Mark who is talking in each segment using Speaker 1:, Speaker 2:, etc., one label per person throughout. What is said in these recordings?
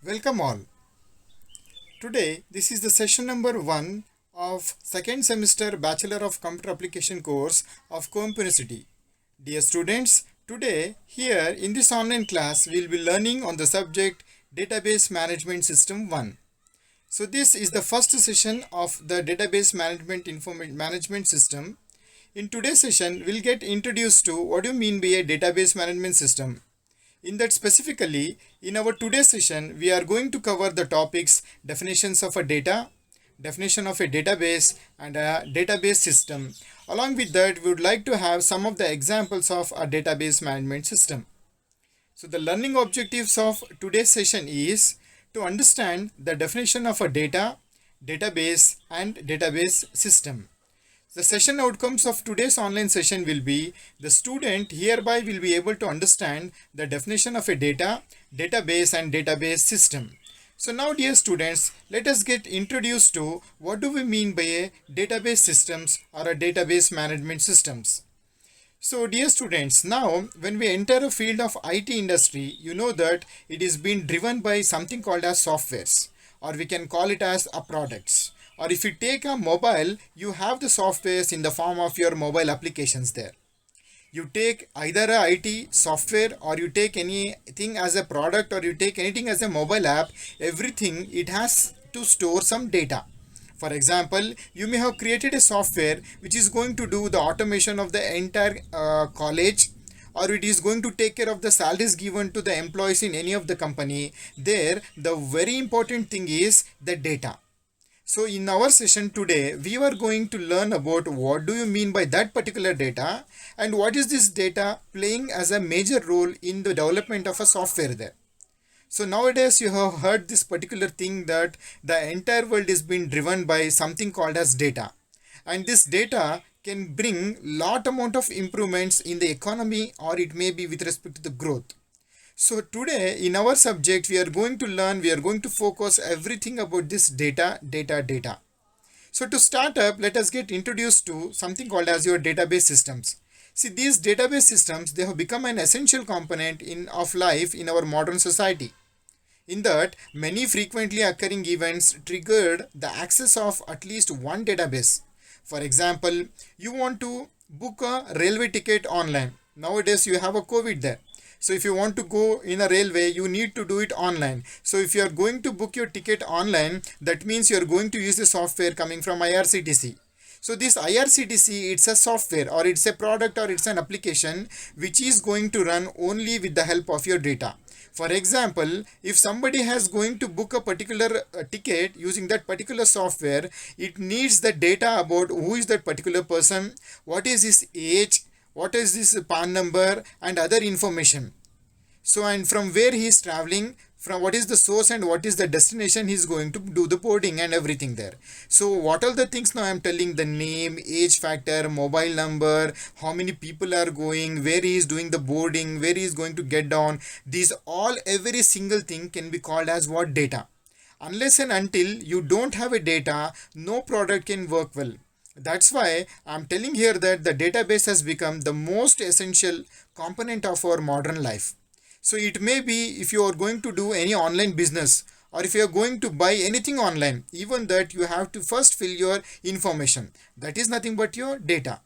Speaker 1: Welcome all. Today, this is the session number 1 of second semester Bachelor of Computer Application course of Kuvempu University. Dear students, today here in this online class, we will be learning on the subject Database Management System 1. So this is the first session of the Database Management System. In today's session, we'll get introduced to what do you mean by a database management system. In that specifically, in our today's session, we are going to cover the topics definitions of a data, definition of a database and a database system. Along with that, we would like to have some of the examples of a database management system. So the learning objectives of today's session is to understand the definition of a data, database and database system. The session outcomes of today's online session will be the student hereby will be able to understand the definition of a data, database and database system. So now dear students, let us get introduced to what do we mean by a database systems or a database management systems. So dear students, now when we enter a field of IT industry, you know that it is being driven by something called as softwares, or we can call it as a products. Or if you take a mobile, you have the softwares in the form of your mobile applications there. You take either a IT software or you take anything as a product or you take anything as a mobile app, everything it has to store some data. For example, you may have created a software which is going to do the automation of the entire college, or it is going to take care of the salaries given to the employees in any of the company. There, the very important thing is the data. So in our session today, we are going to learn about what do you mean by that particular data and what is this data playing as a major role in the development of a software there. So nowadays you have heard this particular thing that the entire world is being driven by something called as data. And this data can bring lot amount of improvements in the economy, or it may be with respect to the growth. So today in our subject we are going to focus everything about this data. So to start up, let us get introduced to something called as your database systems. See, these database systems, they have become an essential component of life in our modern society. In that, many frequently occurring events triggered the access of at least one database. For example, you want to book a railway ticket online. Nowadays you have a COVID there. So if you want to go in a railway, you need to do it online. So if you are going to book your ticket online, that means you are going to use the software coming from IRCTC. So this IRCTC, it's a software or it's a product or it's an application which is going to run only with the help of your data. For example, if somebody has going to book a particular ticket using that particular software, it needs the data about who is that particular person, what is his age, what is this PAN number and other information. So and from where he is traveling, from what is the source and what is the destination he is going to do the boarding and everything there. So what are the things now I am telling: the name, age factor, mobile number, how many people are going, where he is doing the boarding, where he is going to get down. These all, every single thing can be called as what? Data. Unless and until you don't have a data, no product can work well. That's why I'm telling here that the database has become the most essential component of our modern life. So it may be if you are going to do any online business, or if you are going to buy anything online, even that you have to first fill your information. That is nothing but your data.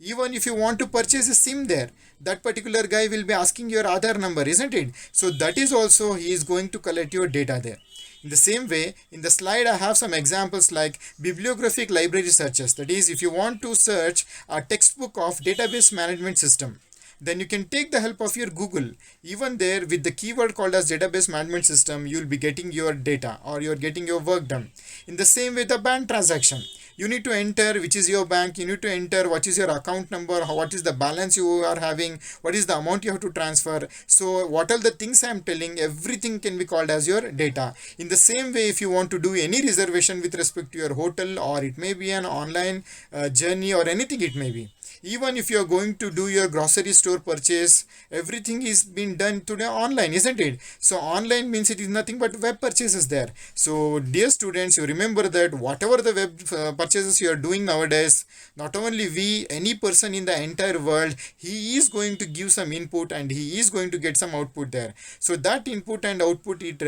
Speaker 1: Even if you want to purchase a SIM there, that particular guy will be asking your Aadhaar number, isn't it? So that is also, he is going to collect your data there. In the same way, in the slide I have some examples like bibliographic library searches. That is, if you want to search a textbook of database management system, then you can take the help of your Google. Even there, with the keyword called as database management system, you will be getting your data or you are getting your work done. In the same way, the bank transaction, you need to enter which is your bank, you need to enter what is your account number, what is the balance you are having, what is the amount you have to transfer. So what are the things I am telling, everything can be called as your data. In the same way, if you want to do any reservation with respect to your hotel, or it may be an online journey or anything it may be. Even if you are going to do your grocery store purchase, everything is being done today online, isn't it? So online means it is nothing but web purchases there. So dear students, you remember that whatever the web purchases you are doing nowadays, not only we, any person in the entire world, he is going to give some input and he is going to get some output there. So that input and output, it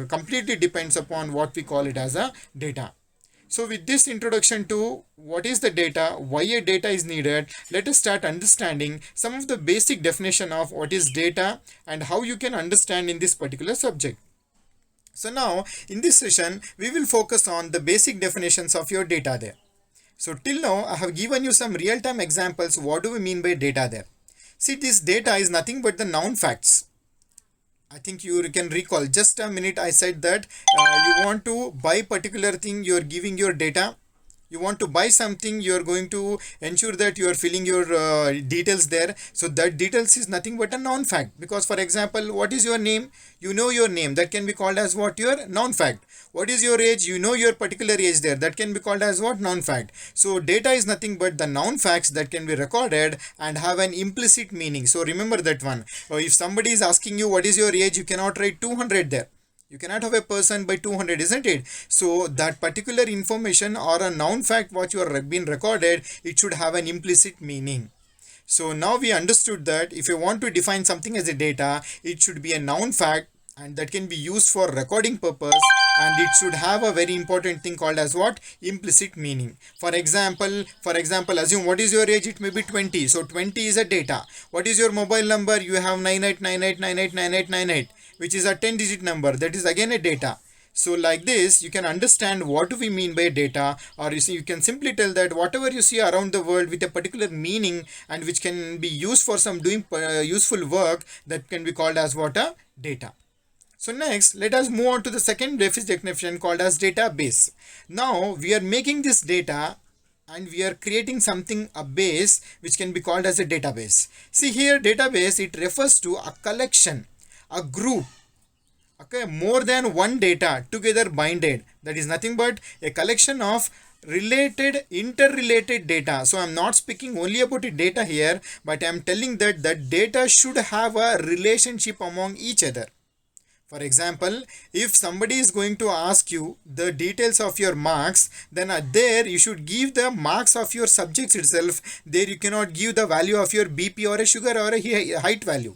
Speaker 1: completely depends upon what we call it as a data. So with this introduction to what is the data, why a data is needed, let us start understanding some of the basic definition of what is data and how you can understand in this particular subject. So now in this session, we will focus on the basic definitions of your data there. So till now, I have given you some real-time examples. What do we mean by data there? See, this data is nothing but the noun facts. I think you can recall just a minute I said that you want to buy particular thing, you are giving your data. You want to buy something, you are going to ensure that you are filling your details there. So that details is nothing but a noun fact, because for example, what is your name? You know your name, that can be called as what? Your noun fact. What is your age? You know your particular age there, that can be called as what? Noun fact. So data is nothing but the noun facts that can be recorded and have an implicit meaning. So remember that one. If somebody is asking you what is your age, you cannot write 200 there. You cannot have a person by 200, isn't it? So that particular information or a noun fact what you are being recorded, it should have an implicit meaning. So now we understood that if you want to define something as a data, it should be a noun fact and that can be used for recording purpose, and it should have a very important thing called as what? Implicit meaning. For example, assume what is your age? It may be 20. So 20 is a data. What is your mobile number? You have 9898989898, which is a 10-digit number. That is again a data. So like this, you can understand what do we mean by data, or you can simply tell that whatever you see around the world with a particular meaning and which can be used for some doing useful work, that can be called as what? A data. So next, let us move on to the second definition called as database. Now we are making this data and we are creating something, a base, which can be called as a database. See here, database, it refers to a collection, a group, okay, more than one data together binded. That is nothing but a collection of interrelated data. So I'm not speaking only about a data here, but I'm telling that that data should have a relationship among each other. For example, if somebody is going to ask you the details of your marks, then there you should give the marks of your subjects itself. There you cannot give the value of your BP or a sugar or a height value.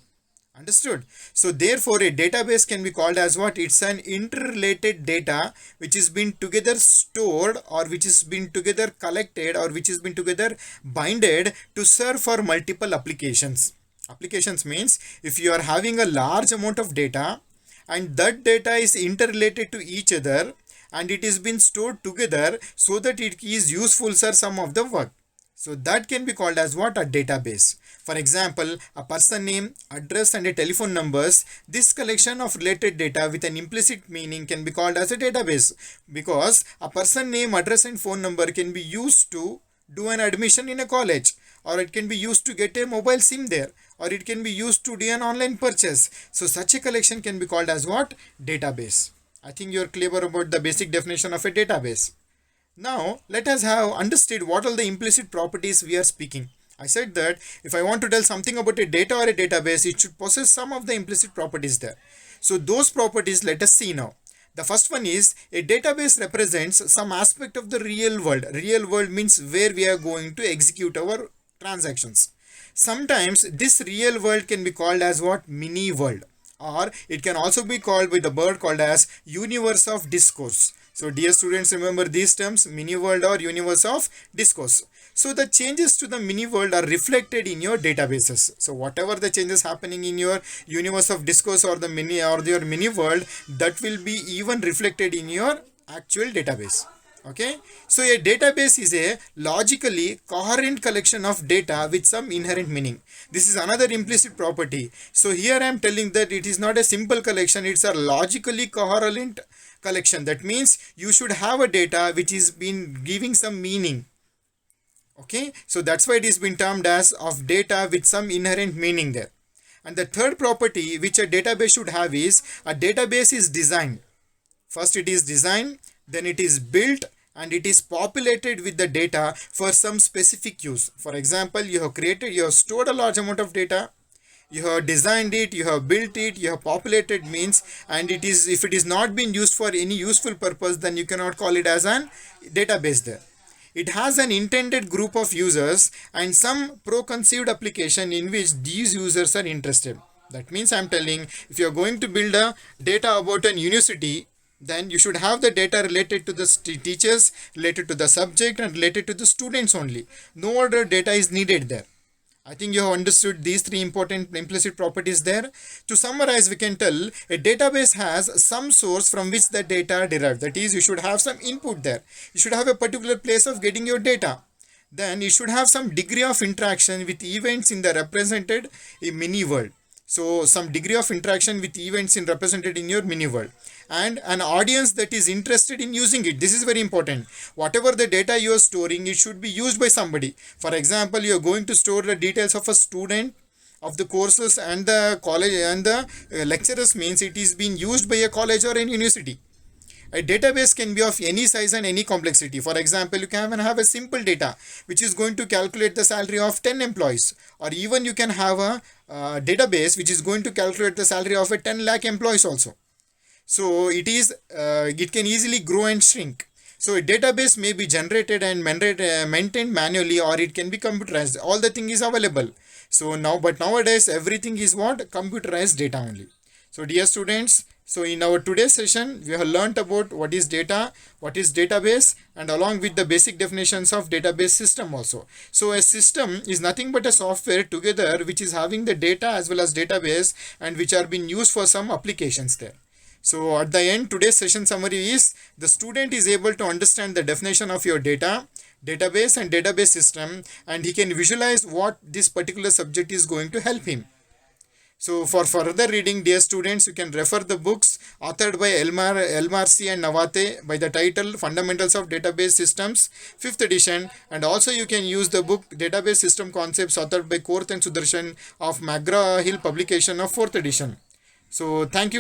Speaker 1: Understood? So therefore a database can be called as what? It's an interrelated data which has been together stored, or which has been together collected, or which has been together binded to serve for multiple applications. Applications means if you are having a large amount of data and that data is interrelated to each other and it is been stored together so that it is useful for some of the work. So that can be called as what? A database. For example, a person name, address and a telephone numbers. This collection of related data with an implicit meaning can be called as a database, because a person name, address and phone number can be used to do an admission in a college, or it can be used to get a mobile SIM there, or it can be used to do an online purchase. So such a collection can be called as what? Database. I think you are clear about the basic definition of a database. Now let us have understood what are the implicit properties we are speaking. I said that if I want to tell something about a data or a database, it should possess some of the implicit properties there. So those properties let us see now. The first one is a database represents some aspect of the real world. Real world means where we are going to execute our transactions. Sometimes this real world can be called as what? Mini world, or it can also be called by the word called as universe of discourse. So dear students, remember these terms, mini world or universe of discourse. So the changes to the mini world are reflected in your databases. So whatever the changes happening in your universe of discourse or the mini or your mini world, that will be even reflected in your actual database. Okay, so a database is a logically coherent collection of data with some inherent meaning. This is another implicit property. So here I am telling that it is not a simple collection, it's a logically coherent collection. That means you should have a data which is been giving some meaning. Okay, so that's why it is been termed as of data with some inherent meaning there. And the third property which a database should have is a database is designed. First it is designed, then it is built, and it is populated with the data for some specific use. For example, you have stored a large amount of data, you have designed it, you have built it, you have populated means, and it is, if it is not being used for any useful purpose, then you cannot call it as an database there. It has an intended group of users and some preconceived application in which these users are interested. That means I'm telling, if you're going to build a data about an university, then you should have the data related to the teachers, related to the subject, and related to the students only. No other data is needed there. I think you have understood these three important implicit properties there. To summarize, we can tell a database has some source from which the data are derived. That is, you should have some input there. You should have a particular place of getting your data. Then you should have some degree of interaction with events in the represented mini world. So some degree of interaction with events in represented in your mini world, and an audience that is interested in using it. This is very important. Whatever the data you are storing, it should be used by somebody. For example, you are going to store the details of a student, of the courses and the college and the lecturers, means it is being used by a college or a university. A database can be of any size and any complexity. For example, you can have a simple data which is going to calculate the salary of 10 employees, or even you can have a database which is going to calculate the salary of a 10 lakh employees also. So it can easily grow and shrink. So a database may be generated and maintained manually, or it can be computerized. All the thing is available. So nowadays everything is what? Computerized data only. So dear students, so in our today's session, we have learnt about what is data, what is database, and along with the basic definitions of database system also. So a system is nothing but a software together which is having the data as well as database, and which are being used for some applications there. So at the end, today's session summary is the student is able to understand the definition of your data, database and database system, and he can visualize what this particular subject is going to help him. So for further reading, dear students, you can refer the books authored by Elmarcy and Nawate by the title Fundamentals of Database Systems, 5th edition, and also you can use the book Database System Concepts authored by Korth and Sudarshan of McGraw-Hill publication of 4th edition. So thank you.